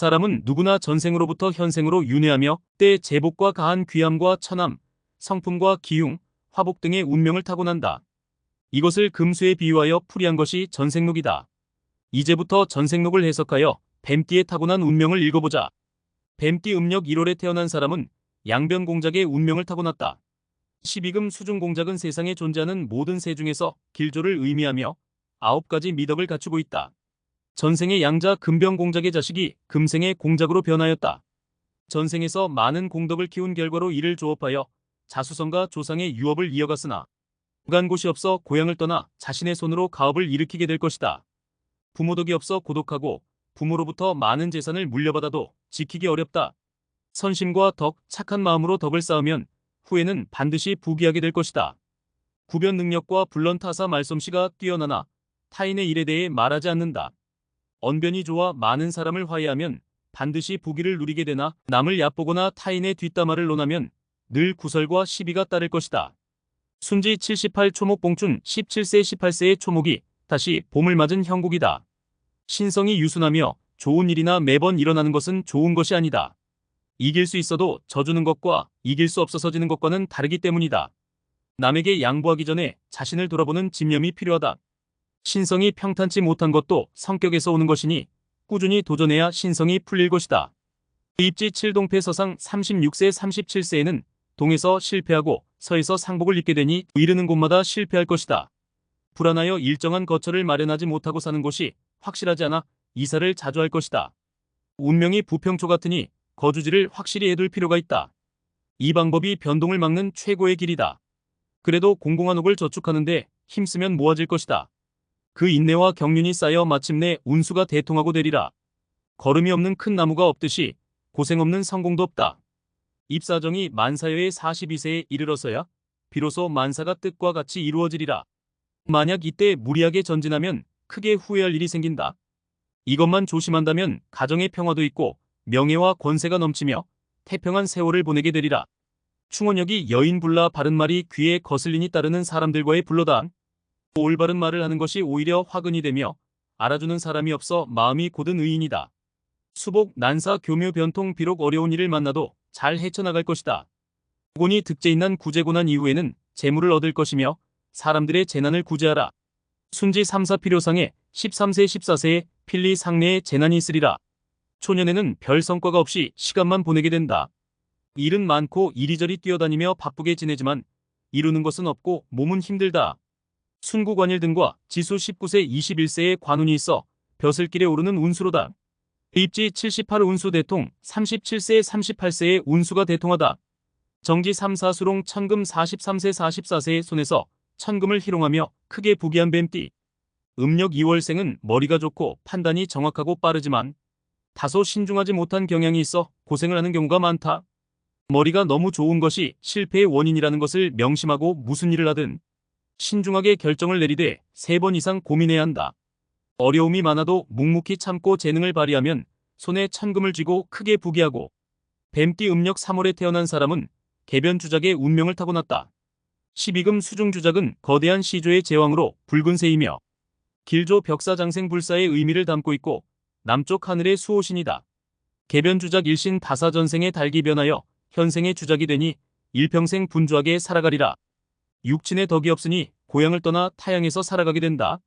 사람은 누구나 전생으로부터 현생으로 윤회하며 때 제복과 가한 귀함과 처남, 성품과 기흉, 화복 등의 운명을 타고난다. 이것을 금수에 비유하여 풀이한 것이 전생록이다. 이제부터 전생록을 해석하여 뱀띠에 타고난 운명을 읽어보자. 뱀띠 음력 1월에 태어난 사람은 양변공작의 운명을 타고났다. 12금 수중공작은 세상에 존재하는 모든 새 중에서 길조를 의미하며 9가지 미덕을 갖추고 있다. 전생의 양자 금병공작의 자식이 금생의 공작으로 변하였다. 전생에서 많은 공덕을 키운 결과로 이를 조업하여 자수성가 조상의 유업을 이어갔으나 간 곳이 없어 고향을 떠나 자신의 손으로 가업을 일으키게 될 것이다. 부모덕이 없어 고독하고 부모로부터 많은 재산을 물려받아도 지키기 어렵다. 선심과 덕, 착한 마음으로 덕을 쌓으면 후에는 반드시 부귀하게 될 것이다. 구변 능력과 불런타사 말솜씨가 뛰어나나 타인의 일에 대해 말하지 않는다. 언변이 좋아 많은 사람을 화해하면 반드시 부귀를 누리게 되나 남을 얕보거나 타인의 뒷담화를 논하면 늘 구설과 시비가 따를 것이다. 순지 78 초목봉춘 17세 18세의 초목이 다시 봄을 맞은 형국이다. 신성이 유순하며 좋은 일이나 매번 일어나는 것은 좋은 것이 아니다. 이길 수 있어도 져주는 것과 이길 수 없어서 지는 것과는 다르기 때문이다. 남에게 양보하기 전에 자신을 돌아보는 집념이 필요하다. 신성이 평탄치 못한 것도 성격에서 오는 것이니 꾸준히 도전해야 신성이 풀릴 것이다. 입지 7동패 서상 36세 37세에는 동에서 실패하고 서에서 상복을 입게 되니 이르는 곳마다 실패할 것이다. 불안하여 일정한 거처를 마련하지 못하고 사는 곳이 확실하지 않아 이사를 자주 할 것이다. 운명이 부평초 같으니 거주지를 확실히 해둘 필요가 있다. 이 방법이 변동을 막는 최고의 길이다. 그래도 공공한 옥을 저축하는데 힘쓰면 모아질 것이다. 그 인내와 경륜이 쌓여 마침내 운수가 대통하고 되리라. 걸음이 없는 큰 나무가 없듯이 고생 없는 성공도 없다. 입사정이 만사여의 42세에 이르러서야 비로소 만사가 뜻과 같이 이루어지리라. 만약 이때 무리하게 전진하면 크게 후회할 일이 생긴다. 이것만 조심한다면 가정의 평화도 있고 명예와 권세가 넘치며 태평한 세월을 보내게 되리라. 충원역이 여인 불라 바른 말이 귀에 거슬리니 따르는 사람들과의 불로다. 올바른 말을 하는 것이 오히려 화근이 되며 알아주는 사람이 없어 마음이 고든 의인이다. 수복, 난사, 교묘, 변통 비록 어려운 일을 만나도 잘 헤쳐나갈 것이다. 고곤이 득제인난 구제고난 이후에는 재물을 얻을 것이며 사람들의 재난을 구제하라. 순지 3사 필요상에 13세 14세에 필리 상내에 재난이 있으리라. 초년에는 별 성과가 없이 시간만 보내게 된다. 일은 많고 이리저리 뛰어다니며 바쁘게 지내지만 이루는 것은 없고 몸은 힘들다. 순구관일 등과 지수 19세 21세에 관운이 있어 벼슬길에 오르는 운수로다. 입지 78 운수 대통 37세 38세의 운수가 대통하다. 정지 3사 수롱 천금 43세 44세의 손에서 천금을 희롱하며 크게 부귀한 뱀띠. 음력 2월생은 머리가 좋고 판단이 정확하고 빠르지만 다소 신중하지 못한 경향이 있어 고생을 하는 경우가 많다. 머리가 너무 좋은 것이 실패의 원인이라는 것을 명심하고 무슨 일을 하든 신중하게 결정을 내리되 3번 이상 고민해야 한다. 어려움이 많아도 묵묵히 참고 재능을 발휘하면 손에 천금을 쥐고 크게 부귀하고 뱀띠 음력 3월에 태어난 사람은 개변주작의 운명을 타고났다. 12금 수중주작은 거대한 시조의 제왕으로 붉은 새이며 길조 벽사장생 불사의 의미를 담고 있고 남쪽 하늘의 수호신이다. 개변주작 일신 다사전생의 달기 변하여 현생의 주작이 되니 일평생 분주하게 살아가리라. 육친의 덕이 없으니 고향을 떠나 타양에서 살아가게 된다.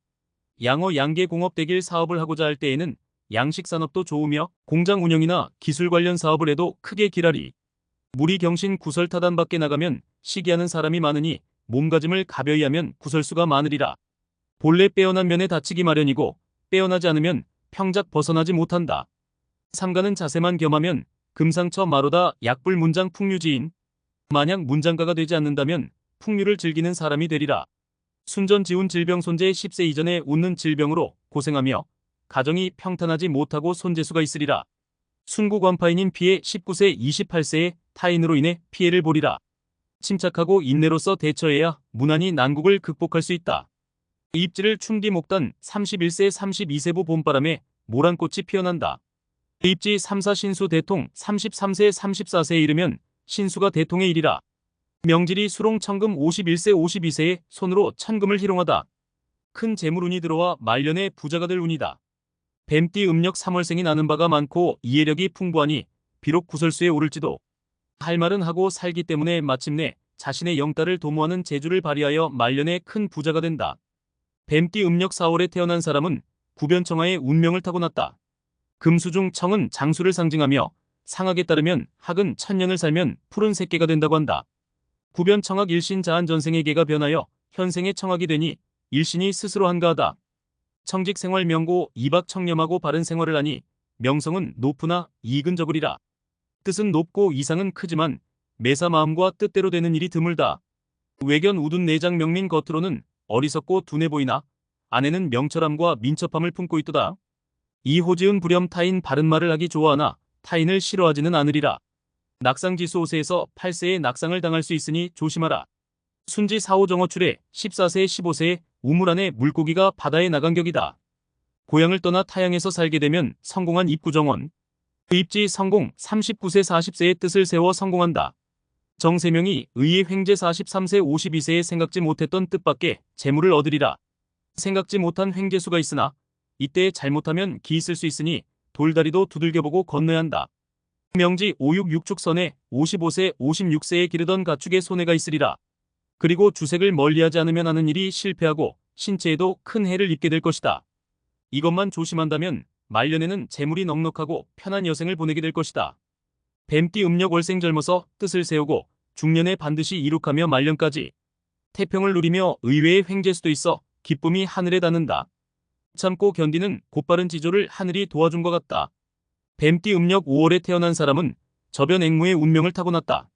양어 양계공업대길 사업을 하고자 할 때에는 양식산업도 좋으며 공장 운영이나 기술 관련 사업을 해도 크게 길하리. 무리경신 구설타단 밖에 나가면 시기하는 사람이 많으니 몸가짐을 가벼이 하면 구설수가 많으리라. 본래 빼어난 면에 다치기 마련이고 빼어나지 않으면 평작 벗어나지 못한다. 삼가는 자세만 겸하면 금상처 마로다 약불 문장 풍류지인. 만약 문장가가 되지 않는다면 풍류를 즐기는 사람이 되리라. 순전지운 질병 손재 10세 이전에 웃는 질병으로 고생하며 가정이 평탄하지 못하고 손재수가 있으리라. 순구관파인인 피해 19세 28세에 타인으로 인해 피해를 보리라. 침착하고 인내로서 대처해야 무난히 난국을 극복할 수 있다. 입지를 충기목단 31세 32세부 봄바람에 모란꽃이 피어난다. 입지 3사 신수 대통 33세 34세에 이르면 신수가 대통의 일이라. 명질이 수롱 천금 51세 52세에 손으로 천금을 희롱하다. 큰 재물운이 들어와 말년에 부자가 될 운이다. 뱀띠 음력 3월생이 나는 바가 많고 이해력이 풍부하니 비록 구설수에 오를지도 할 말은 하고 살기 때문에 마침내 자신의 영달을 도모하는 재주를 발휘하여 말년에 큰 부자가 된다. 뱀띠 음력 4월에 태어난 사람은 구변청하의 운명을 타고났다. 금수중 청은 장수를 상징하며 상학에 따르면 학은 천년을 살면 푸른 새끼가 된다고 한다. 구변청학 일신 자한 전생의 계가 변하여 현생의 청학이 되니 일신이 스스로 한가하다. 청직 생활 명고 이박 청렴하고 바른 생활을 하니 명성은 높으나 이익은 적으리라. 뜻은 높고 이상은 크지만 매사 마음과 뜻대로 되는 일이 드물다. 외견 우둔 내장 명민 겉으로는 어리석고 둔해 보이나 안에는 명철함과 민첩함을 품고 있도다. 이 호지은 불렴 타인 바른 말을 하기 좋아하나 타인을 싫어하지는 않으리라. 낙상지수 5세에서 8세에 낙상을 당할 수 있으니 조심하라. 순지 4호 정어출에 14세 15세에 우물 안에 물고기가 바다에 나간 격이다. 고향을 떠나 타양에서 살게 되면 성공한 입구정원. 그 입지 성공 39세 40세의 뜻을 세워 성공한다. 정세명이 의의 횡재 43세 52세에 생각지 못했던 뜻밖의 재물을 얻으리라. 생각지 못한 횡재수가 있으나 이때 잘못하면 기 있을 수 있으니 돌다리도 두들겨보고 건너야 한다. 명지 566축선에 55세 56세에 기르던 가축의 손해가 있으리라. 그리고 주색을 멀리하지 않으면 하는 일이 실패하고 신체에도 큰 해를 입게 될 것이다. 이것만 조심한다면 말년에는 재물이 넉넉하고 편한 여생을 보내게 될 것이다. 뱀띠 음력 월생 젊어서 뜻을 세우고 중년에 반드시 이룩하며 말년까지 태평을 누리며 의외의 횡재수도 있어 기쁨이 하늘에 닿는다. 참고 견디는 곧바른 지조를 하늘이 도와준 것 같다. 뱀띠 음력 5월에 태어난 사람은 저변 앵무의 운명을 타고났다.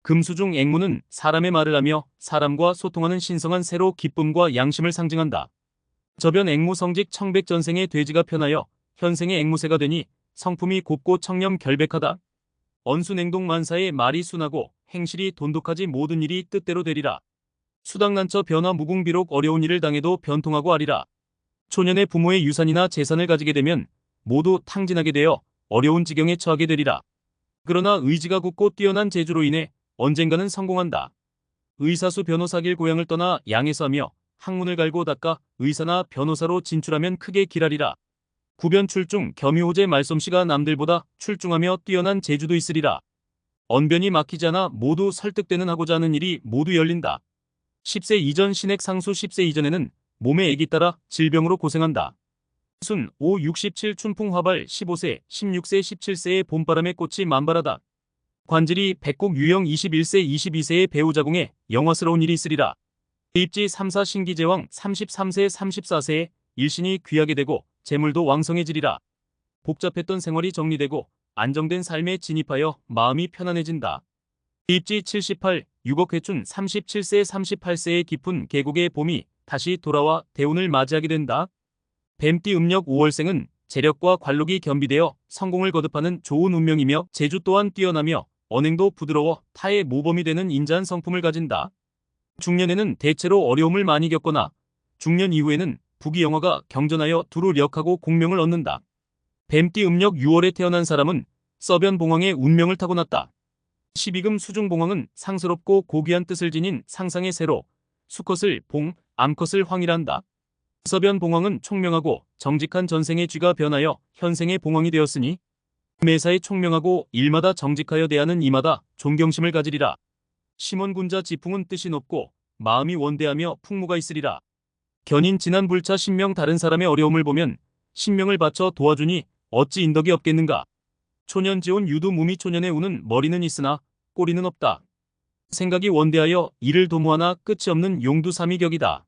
금수중 앵무는 사람의 말을 하며 사람과 소통하는 신성한 새로 기쁨과 양심을 상징한다. 저변 앵무 성직 청백전생의 돼지가 편하여 현생의 앵무새가 되니 성품이 곱고 청렴 결백하다. 언수냉동 만사의 말이 순하고 행실이 돈독하지 모든 일이 뜻대로 되리라. 수당난처 변화 무궁 비록 어려운 일을 당해도 변통하고 하리라. 초년의 부모의 유산이나 재산을 가지게 되면 모두 탕진하게 되어 어려운 지경에 처하게 되리라. 그러나 의지가 굳고 뛰어난 재주로 인해 언젠가는 성공한다. 의사수 변호사길 고향을 떠나 양에서 하며 학문을 갈고 닦아 의사나 변호사로 진출하면 크게 길하리라. 구변 출중 겸유호재 말솜씨가 남들보다 출중하며 뛰어난 재주도 있으리라. 언변이 막히지 않아 모두 설득되는 하고자 하는 일이 모두 열린다. 10세 이전 신액 상수 10세 이전에는 몸의 액이 따라 질병으로 고생한다. 순 5, 67 춘풍 화발 15세, 16세, 17세의 봄바람의 꽃이 만발하다. 관질이 백곡 유형 21세, 22세의 배우자궁에 영화스러운 일이 있으리라. 입지 3사 신기제왕 33세, 34세에 일신이 귀하게 되고 재물도 왕성해지리라. 복잡했던 생활이 정리되고 안정된 삶에 진입하여 마음이 편안해진다. 입지 78, 6억 회춘 37세, 38세의 깊은 계곡의 봄이 다시 돌아와 대운을 맞이하게 된다. 뱀띠 음력 5월생은 재력과 관록이 겸비되어 성공을 거듭하는 좋은 운명이며 재주 또한 뛰어나며 언행도 부드러워 타의 모범이 되는 인자한 성품을 가진다. 중년에는 대체로 어려움을 많이 겪거나 중년 이후에는 부귀영화가 경전하여 두루 력하고 공명을 얻는다. 뱀띠 음력 6월에 태어난 사람은 서변봉황의 운명을 타고났다. 12금 수중봉황은 상스럽고 고귀한 뜻을 지닌 상상의 새로 수컷을 봉, 암컷을 황이라 한다. 서변봉황은 총명하고 정직한 전생의 쥐가 변하여 현생의 봉황이 되었으니 매사에 총명하고 일마다 정직하여 대하는 이마다 존경심을 가지리라. 심원군자 지풍은 뜻이 높고 마음이 원대하며 풍무가 있으리라. 견인 지난 불차 신명 다른 사람의 어려움을 보면 신명을 바쳐 도와주니 어찌 인덕이 없겠는가. 초년 지온 유두 무미 초년의 우는 머리는 있으나 꼬리는 없다. 생각이 원대하여 이를 도모하나 끝이 없는 용두삼이격이다.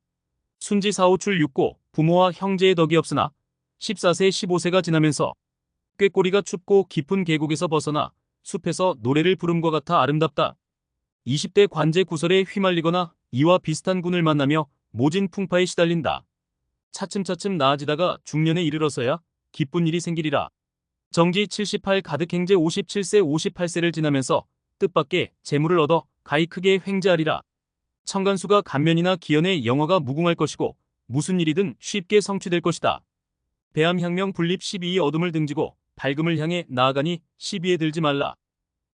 순지 4호출 6고 부모와 형제의 덕이 없으나 14세 15세가 지나면서 꾀꼬리가 춥고 깊은 계곡에서 벗어나 숲에서 노래를 부름과 같아 아름답다. 20대 관제 구설에 휘말리거나 이와 비슷한 군을 만나며 모진 풍파에 시달린다. 차츰차츰 나아지다가 중년에 이르러서야 기쁜 일이 생기리라. 정지 78 가득 행제 57세 58세를 지나면서 뜻밖의 재물을 얻어 가히 크게 횡재하리라. 청간수가 간면이나 기연의 영화가 무궁할 것이고 무슨 일이든 쉽게 성취될 것이다. 배암향명 분립 12의 어둠을 등지고 밝음을 향해 나아가니 시비에 들지 말라.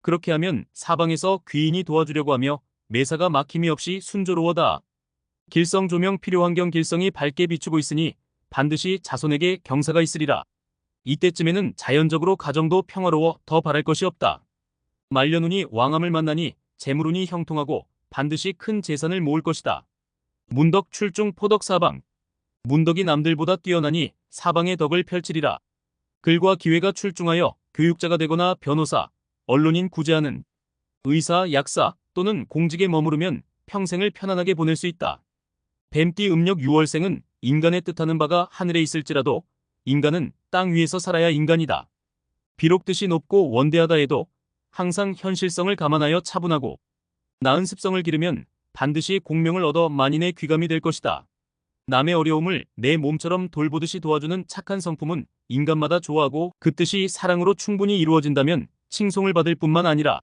그렇게 하면 사방에서 귀인이 도와주려고 하며 매사가 막힘이 없이 순조로워다. 길성 조명 필요환경 길성이 밝게 비추고 있으니 반드시 자손에게 경사가 있으리라. 이때쯤에는 자연적으로 가정도 평화로워 더 바랄 것이 없다. 말년운이 왕암을 만나니 재물운이 형통하고 반드시 큰 재산을 모을 것이다. 문덕 출중 포덕 사방. 문덕이 남들보다 뛰어나니 사방의 덕을 펼치리라. 글과 기회가 출중하여 교육자가 되거나 변호사, 언론인 구제하는 의사, 약사 또는 공직에 머무르면 평생을 편안하게 보낼 수 있다. 뱀띠 음력 6월생은 인간의 뜻하는 바가 하늘에 있을지라도 인간은 땅 위에서 살아야 인간이다. 비록 뜻이 높고 원대하다 해도 항상 현실성을 감안하여 차분하고 나은 습성을 기르면 반드시 공명을 얻어 만인의 귀감이 될 것이다. 남의 어려움을 내 몸처럼 돌보듯이 도와주는 착한 성품은 인간마다 좋아하고 그 뜻이 사랑으로 충분히 이루어진다면 칭송을 받을 뿐만 아니라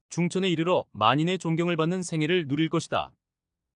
중천에 이르러 만인의 존경을 받는 생애를 누릴 것이다.